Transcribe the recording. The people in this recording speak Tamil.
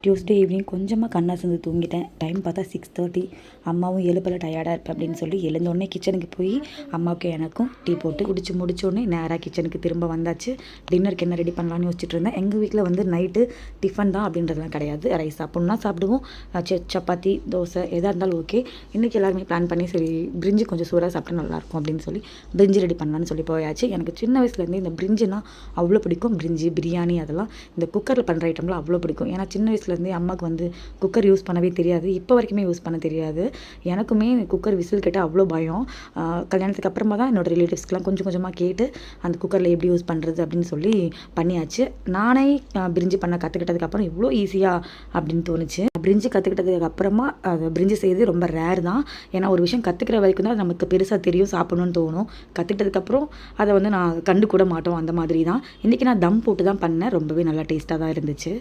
டியூஸ்டே ஈவினிங் கொஞ்சமாக கண்ணா சேர்ந்து தூங்கிட்டேன். டைம் பார்த்தா 6:30. அம்மாவும் எழுப்பல, டயர்டாக இருப்பேன் அப்படின்னு சொல்லி எழுந்தோடனே கிச்சனுக்கு போய் அம்மாவுக்கு எனக்கும் டீ போட்டு குடிச்சு முடிச்சோடனே நேராக கிச்சனுக்கு திரும்ப வந்தாச்சு. டின்னருக்கு என்ன ரெடி பண்ணலான்னு யோசிச்சுட்டு இருந்தேன். எங்கள் வீட்டில் வந்து நைட்டு டிஃபன் தான் அப்படின்றதுலாம் கிடையாது. ரைஸ் சாப்பிட்ணுன்னா சாப்பிடுவோம், சப்பாத்தி தோசை எதாக இருந்தாலும் ஓகே. இன்றைக்கி எல்லாருமே பிளான் பண்ணி சரி பிரிஞ்சு கொஞ்சம் சூடாக சாப்பிட்டா நல்லாயிருக்கும் அப்படின்னு சொல்லி பிரிஞ்சு ரெடி பண்ணலான்னு சொல்லி போயாச்சு. எனக்கு சின்ன வயசுலேருந்து இந்த பிரிஞ்சுனா அவ்வளோ பிடிக்கும். பிரிஞ்சு பிரியாணி அதெல்லாம் இந்த குக்கரில் பண்ணுற ஐட்டம்லாம் அவ்வளோ பிடிக்கும். ஏன்னா சின்ன வயசுலேருந்தே அம்மாவுக்கு வந்து குக்கர் யூஸ் பண்ணவே தெரியாது, இப்போ வரைக்குமே யூஸ் பண்ண தெரியாது. எனக்குமே குக்கர் விசில் கேட்டால் அவ்வளோ பயம். கல்யாணத்துக்கு அப்புறமா தான் என்னோடய ரிலேட்டிவ்ஸ்க்கெலாம் கொஞ்சம் கொஞ்சமாக கேட்டு அந்த குக்கரில் எப்படி யூஸ் பண்ணுறது அப்படின்னு சொல்லி பண்ணியாச்சு. நானே பிரிஞ்சு பண்ண கற்றுக்கிட்டதுக்கப்புறம் இவ்வளோ ஈஸியாக அப்படின்னு தோணுச்சு. பிரிஞ்சு கற்றுக்கிட்டதுக்கு அப்புறமா அது பிரிஞ்சு செய்கிறது ரொம்ப ரேர் தான். ஏன்னா ஒரு விஷயம் கற்றுக்கிற வரைக்கும் தான் நமக்கு பெருசாக தெரியும், சாப்பிடணும்னு தோணும். கற்றுக்கிட்டதுக்கப்புறம் அதை வந்து நான் கண்டு கூட மாட்டோம், அந்த மாதிரி தான். இன்றைக்கி நான் தம் போட்டு தான் பண்ணேன். ரொம்பவே நல்லா டேஸ்ட்டாக தான் இருந்துச்சு.